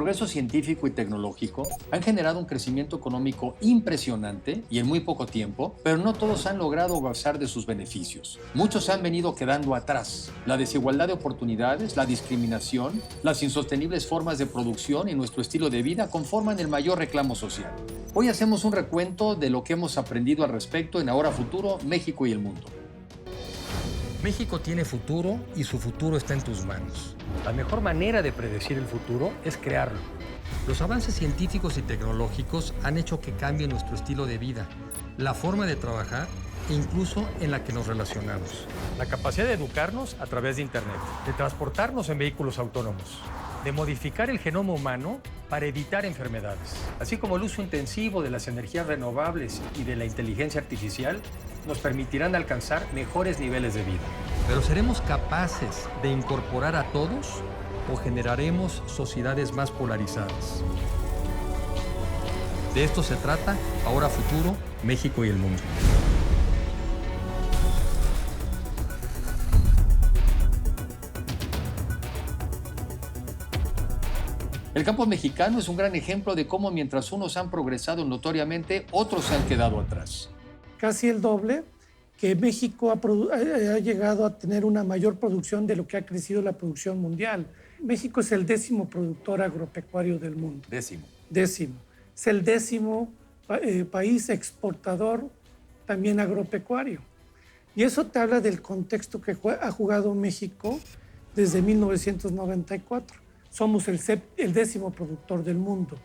progreso científico y tecnológico han generado un crecimiento económico impresionante y en muy poco tiempo, pero no todos han logrado gozar de sus beneficios. Muchos se han venido quedando atrás. La desigualdad de oportunidades, la discriminación, las insostenibles formas de producción y nuestro estilo de vida conforman el mayor reclamo social. Hoy hacemos un recuento de lo que hemos aprendido al respecto en Ahora Futuro, México y el mundo. México tiene futuro y su futuro está en tus manos. La mejor manera de predecir el futuro es crearlo. Los avances científicos y tecnológicos han hecho que cambie nuestro estilo de vida, la forma de trabajar e incluso en la que nos relacionamos. La capacidad de educarnos a través de Internet, de transportarnos en vehículos autónomos, de modificar el genoma humano para evitar enfermedades, así como el uso intensivo de las energías renovables y de la inteligencia artificial nos permitirán alcanzar mejores niveles de vida. Pero ¿seremos capaces de incorporar a todos o generaremos sociedades más polarizadas? De esto se trata Ahora Futuro, México y el mundo. El campo mexicano es un gran ejemplo de cómo mientras unos han progresado notoriamente, otros se han quedado atrás. Casi el doble, que México ha llegado a tener una mayor producción de lo que ha crecido la producción mundial. México es el 10º productor agropecuario del mundo. Décimo. Es el 10º país exportador también agropecuario. Y eso te habla del contexto que ha jugado México desde 1994. Somos el 10º productor del mundo.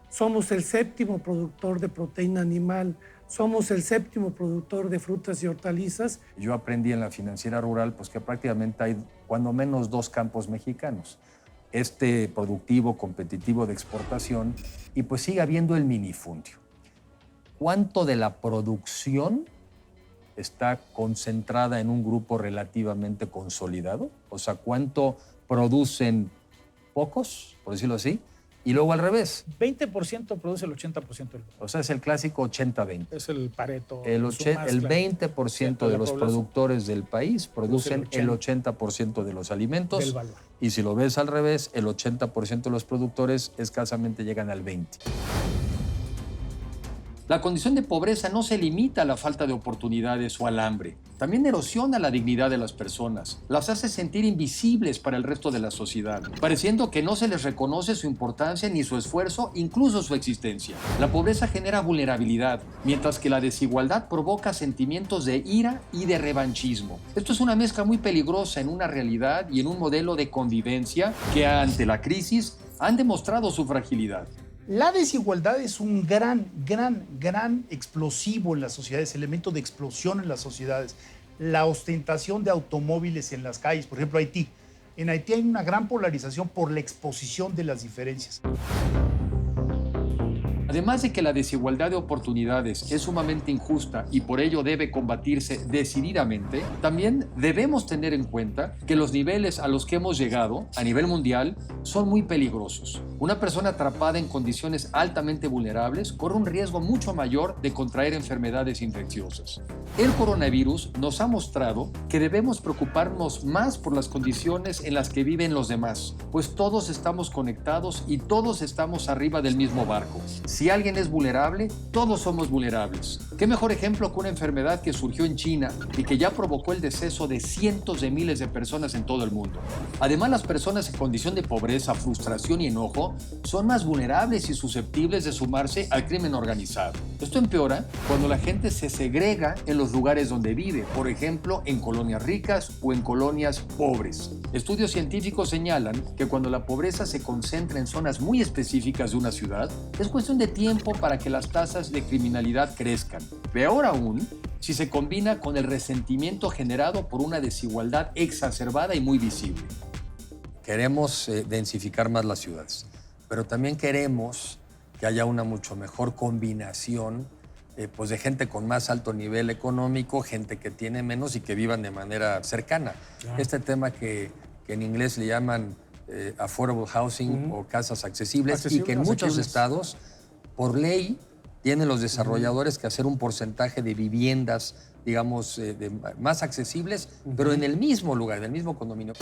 Somos el 7º productor de proteína animal. Somos el 7º productor de frutas y hortalizas. Yo aprendí en la financiera rural pues, que prácticamente hay cuando menos 2 campos mexicanos. Este productivo, competitivo de exportación y pues sigue habiendo el minifundio. ¿Cuánto de la producción está concentrada en un grupo relativamente consolidado? O sea, ¿cuánto producen pocos, por decirlo así? Y luego al revés. 20% produce el 80% del mundo. O sea, es el clásico 80-20. Es el Pareto. El 20% de los productores del país producen el 80% de los alimentos. Del valor. Y si lo ves al revés, el 80% de los productores escasamente llegan al 20%. La condición de pobreza no se limita a la falta de oportunidades o al hambre. También erosiona la dignidad de las personas, las hace sentir invisibles para el resto de la sociedad, pareciendo que no se les reconoce su importancia ni su esfuerzo, incluso su existencia. La pobreza genera vulnerabilidad, mientras que la desigualdad provoca sentimientos de ira y de revanchismo. Esto es una mezcla muy peligrosa en una realidad y en un modelo de convivencia que ante la crisis han demostrado su fragilidad. La desigualdad es un gran explosivo en las sociedades, elemento de explosión en las sociedades. La ostentación de automóviles en las calles, por ejemplo, Haití. En Haití hay una gran polarización por la exposición de las diferencias. Además de que la desigualdad de oportunidades es sumamente injusta y por ello debe combatirse decididamente, también debemos tener en cuenta que los niveles a los que hemos llegado a nivel mundial son muy peligrosos. Una persona atrapada en condiciones altamente vulnerables corre un riesgo mucho mayor de contraer enfermedades infecciosas. El coronavirus nos ha mostrado que debemos preocuparnos más por las condiciones en las que viven los demás, pues todos estamos conectados y todos estamos arriba del mismo barco. Si alguien es vulnerable, todos somos vulnerables. ¿Qué mejor ejemplo que una enfermedad que surgió en China y que ya provocó el deceso de cientos de miles de personas en todo el mundo? Además, las personas en condición de pobreza, frustración y enojo son más vulnerables y susceptibles de sumarse al crimen organizado. Esto empeora cuando la gente se segrega en los lugares donde vive, por ejemplo, en colonias ricas o en colonias pobres. Estudios científicos señalan que cuando la pobreza se concentra en zonas muy específicas de una ciudad, es cuestión de tiempo para que las tasas de criminalidad crezcan. Peor aún, si se combina con el resentimiento generado por una desigualdad exacerbada y muy visible. Queremos densificar más las ciudades, pero también queremos que haya una mucho mejor combinación pues de gente con más alto nivel económico, gente que tiene menos y que vivan de manera cercana. Claro. Este tema que en inglés le llaman affordable housing o casas accesibles y que en muchos estados, por ley, tienen los desarrolladores que hacer un porcentaje de viviendas, digamos, más accesibles, pero en el mismo lugar, en el mismo condominio.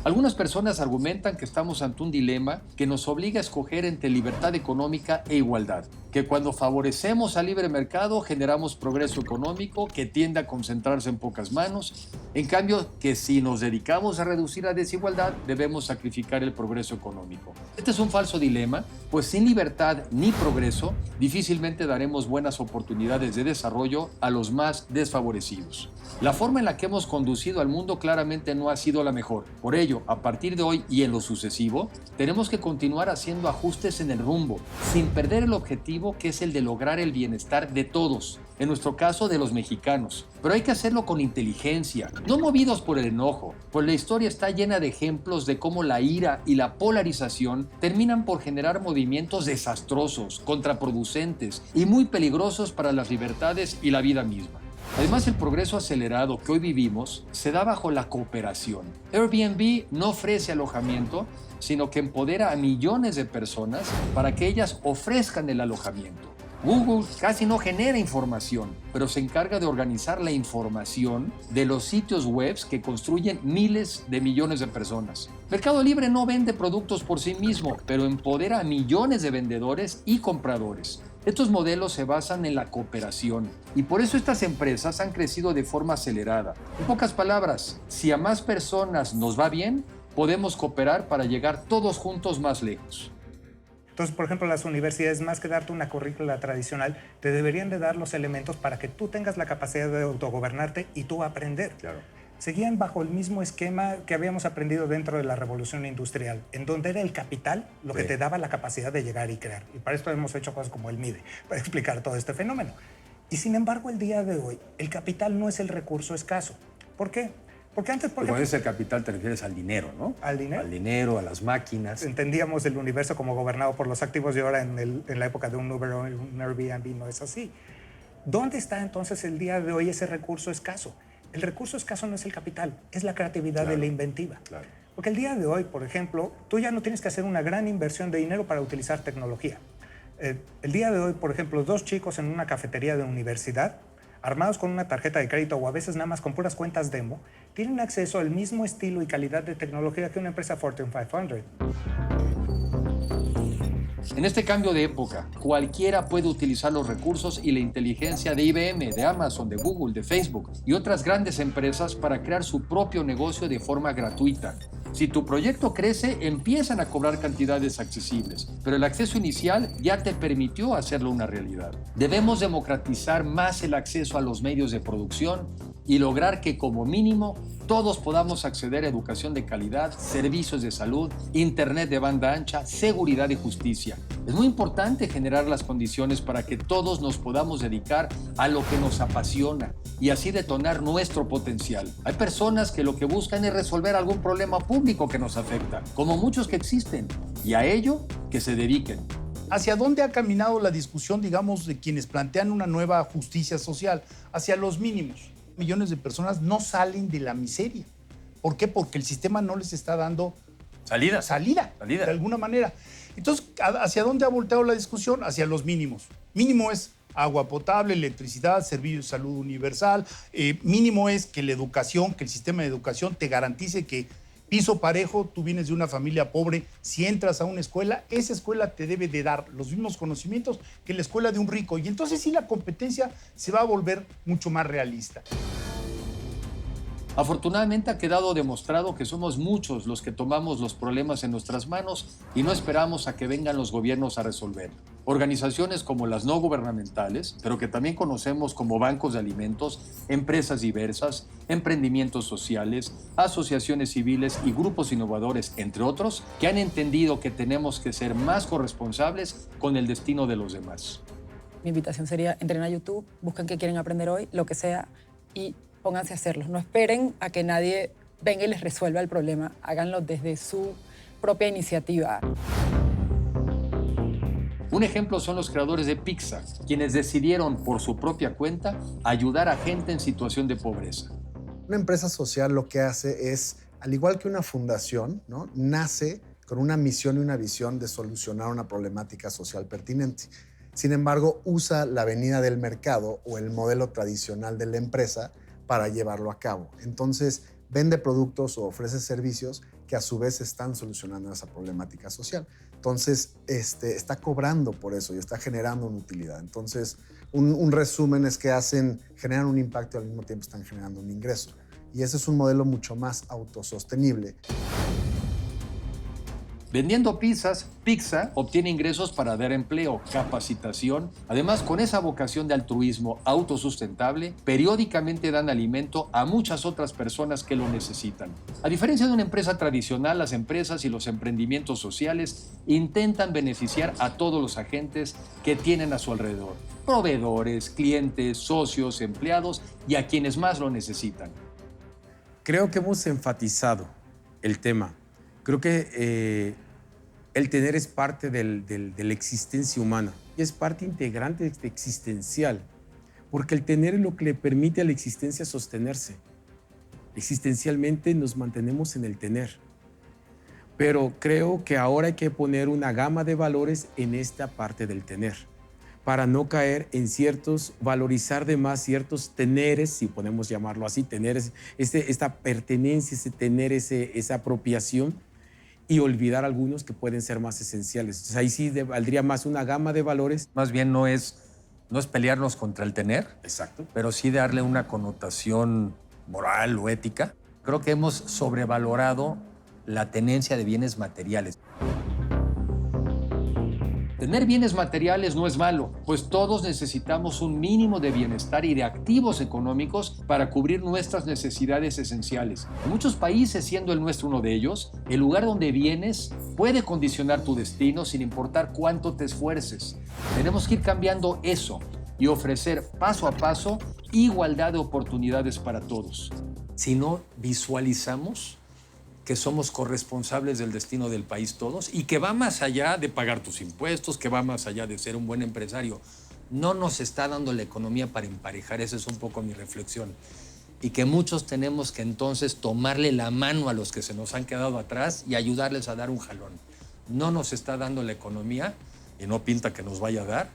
Algunas personas argumentan que estamos ante un dilema que nos obliga a escoger entre libertad económica e igualdad, que cuando favorecemos al libre mercado generamos progreso económico que tiende a concentrarse en pocas manos, en cambio que si nos dedicamos a reducir la desigualdad debemos sacrificar el progreso económico. Este es un falso dilema, pues sin libertad ni progreso difícilmente daremos buenas oportunidades de desarrollo a los más desfavorecidos. La forma en la que hemos conducido al mundo claramente no ha sido la mejor. Por ello, a partir de hoy y en lo sucesivo, tenemos que continuar haciendo ajustes en el rumbo, sin perder el objetivo que es el de lograr el bienestar de todos, en nuestro caso de los mexicanos. Pero hay que hacerlo con inteligencia, no movidos por el enojo, pues la historia está llena de ejemplos de cómo la ira y la polarización terminan por generar movimientos desastrosos, contraproducentes y muy peligrosos para las libertades y la vida misma. Además, el progreso acelerado que hoy vivimos se da bajo la cooperación. Airbnb no ofrece alojamiento, sino que empodera a millones de personas para que ellas ofrezcan el alojamiento. Google casi no genera información, pero se encarga de organizar la información de los sitios web que construyen miles de millones de personas. Mercado Libre no vende productos por sí mismo, pero empodera a millones de vendedores y compradores. Estos modelos se basan en la cooperación y por eso estas empresas han crecido de forma acelerada. En pocas palabras, si a más personas nos va bien, podemos cooperar para llegar todos juntos más lejos. Entonces, por ejemplo, las universidades, más que darte una currícula tradicional, te deberían de dar los elementos para que tú tengas la capacidad de autogobernarte y tú aprender. Claro. Seguían bajo el mismo esquema que habíamos aprendido dentro de la revolución industrial, en donde era el capital lo que te daba la capacidad de llegar y crear. Y para esto hemos hecho cosas como el MIDE, para explicar todo este fenómeno. Y sin embargo, el día de hoy, el capital no es el recurso escaso. ¿Por qué? Porque antes, por ejemplo, Cuando dices capital te refieres al dinero, ¿no? ¿Al dinero? Al dinero, a las máquinas. Entendíamos el universo como gobernado por los activos y ahora en la época de un Uber o un Airbnb no es así. ¿Dónde está entonces el día de hoy ese recurso escaso? El recurso escaso no es el capital, es la creatividad de la inventiva. Claro. Porque el día de hoy, por ejemplo, tú ya no tienes que hacer una gran inversión de dinero para utilizar tecnología. El día de hoy, por ejemplo, 2 chicos en una cafetería de universidad, armados con una tarjeta de crédito o a veces nada más con puras cuentas demo, tienen acceso al mismo estilo y calidad de tecnología que una empresa Fortune 500. En este cambio de época, cualquiera puede utilizar los recursos y la inteligencia de IBM, de Amazon, de Google, de Facebook y otras grandes empresas para crear su propio negocio de forma gratuita. Si tu proyecto crece, empiezan a cobrar cantidades accesibles, pero el acceso inicial ya te permitió hacerlo una realidad. Debemos democratizar más el acceso a los medios de producción y lograr que como mínimo todos podamos acceder a educación de calidad, servicios de salud, internet de banda ancha, seguridad y justicia. Es muy importante generar las condiciones para que todos nos podamos dedicar a lo que nos apasiona y así detonar nuestro potencial. Hay personas que lo que buscan es resolver algún problema público que nos afecta, como muchos que existen, y a ello que se dediquen. ¿Hacia dónde ha caminado la discusión, digamos, de quienes plantean una nueva justicia social? Hacia los mínimos. Millones de personas no salen de la miseria. ¿Por qué? Porque el sistema no les está dando salida, de alguna manera. Entonces, ¿hacia dónde ha volteado la discusión? Hacia los mínimos. Mínimo es agua potable, electricidad, servicio de salud universal. Mínimo es que la educación, que el sistema de educación te garantice que piso parejo, tú vienes de una familia pobre, si entras a una escuela, esa escuela te debe de dar los mismos conocimientos que la escuela de un rico. Y entonces sí la competencia se va a volver mucho más realista. Afortunadamente ha quedado demostrado que somos muchos los que tomamos los problemas en nuestras manos y no esperamos a que vengan los gobiernos a resolver. Organizaciones como las no gubernamentales, pero que también conocemos como bancos de alimentos, empresas diversas, emprendimientos sociales, asociaciones civiles y grupos innovadores, entre otros, que han entendido que tenemos que ser más corresponsables con el destino de los demás. Mi invitación sería, entren a YouTube, busquen qué quieren aprender hoy, lo que sea, y pónganse a hacerlos. No esperen a que nadie venga y les resuelva el problema. Háganlo desde su propia iniciativa. Un ejemplo son los creadores de Pixar, quienes decidieron por su propia cuenta ayudar a gente en situación de pobreza. Una empresa social lo que hace es, al igual que una fundación, ¿no?, nace con una misión y una visión de solucionar una problemática social pertinente. Sin embargo, usa la venida del mercado o el modelo tradicional de la empresa para llevarlo a cabo. Entonces, vende productos o ofrece servicios que a su vez están solucionando esa problemática social. Entonces, está cobrando por eso y está generando una utilidad. Entonces, un resumen es que generan un impacto y al mismo tiempo están generando un ingreso. Y ese es un modelo mucho más autosostenible. Vendiendo pizzas, Pizza obtiene ingresos para dar empleo, capacitación. Además, con esa vocación de altruismo autosustentable, periódicamente dan alimento a muchas otras personas que lo necesitan. A diferencia de una empresa tradicional, las empresas y los emprendimientos sociales intentan beneficiar a todos los agentes que tienen a su alrededor: proveedores, clientes, socios, empleados y a quienes más lo necesitan. Creo que hemos enfatizado el tema. Creo que el tener es parte de la existencia humana y es parte integrante existencial, porque el tener es lo que le permite a la existencia sostenerse. Existencialmente nos mantenemos en el tener, pero creo que ahora hay que poner una gama de valores en esta parte del tener, para no caer en valorizar de más ciertos teneres, si podemos llamarlo así, teneres, esta pertenencia, ese tener, esa apropiación, y olvidar algunos que pueden ser más esenciales. Entonces, ahí sí valdría más una gama de valores. Más bien no es pelearnos contra el tener, Exacto. pero sí darle una connotación moral o ética. Creo que hemos sobrevalorado la tenencia de bienes materiales. Tener bienes materiales no es malo, pues todos necesitamos un mínimo de bienestar y de activos económicos para cubrir nuestras necesidades esenciales. En muchos países, siendo el nuestro uno de ellos, el lugar donde vienes puede condicionar tu destino sin importar cuánto te esfuerces. Tenemos que ir cambiando eso y ofrecer paso a paso igualdad de oportunidades para todos. Si no visualizamos que somos corresponsables del destino del país todos y que va más allá de pagar tus impuestos, que va más allá de ser un buen empresario. No nos está dando la economía para emparejar, esa es un poco mi reflexión. Y que muchos tenemos que entonces tomarle la mano a los que se nos han quedado atrás y ayudarles a dar un jalón. No nos está dando la economía, y no pinta que nos vaya a dar,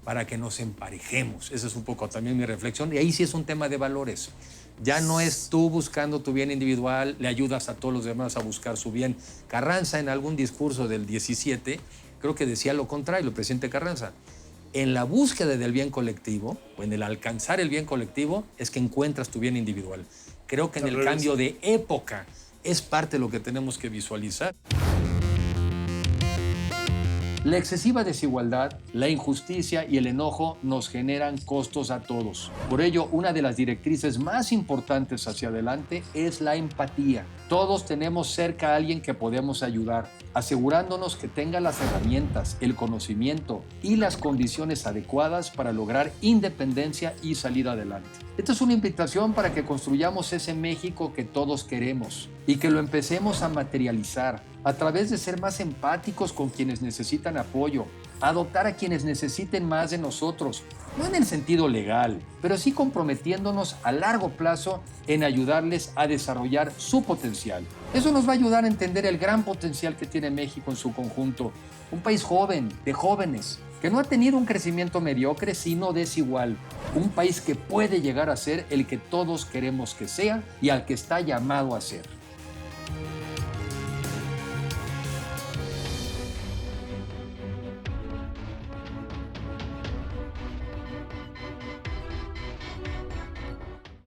para que nos emparejemos. Esa es un poco también mi reflexión. Y ahí sí es un tema de valores. Ya no es tú buscando tu bien individual, le ayudas a todos los demás a buscar su bien. Carranza, en algún discurso del 17, creo que decía lo contrario, el presidente Carranza. En la búsqueda del bien colectivo, o en el alcanzar el bien colectivo, es que encuentras tu bien individual. Creo que en el cambio de época es parte de lo que tenemos que visualizar. La excesiva desigualdad, la injusticia y el enojo nos generan costos a todos. Por ello, una de las directrices más importantes hacia adelante es la empatía. Todos tenemos cerca a alguien que podemos ayudar, asegurándonos que tenga las herramientas, el conocimiento y las condiciones adecuadas para lograr independencia y salir adelante. Esta es una invitación para que construyamos ese México que todos queremos y que lo empecemos a materializar a través de ser más empáticos con quienes necesitan apoyo, adoptar a quienes necesiten más de nosotros, no en el sentido legal, pero sí comprometiéndonos a largo plazo en ayudarles a desarrollar su potencial. Eso nos va a ayudar a entender el gran potencial que tiene México en su conjunto, un país joven, de jóvenes, que no ha tenido un crecimiento mediocre, sino desigual. Un país que puede llegar a ser el que todos queremos que sea y al que está llamado a ser.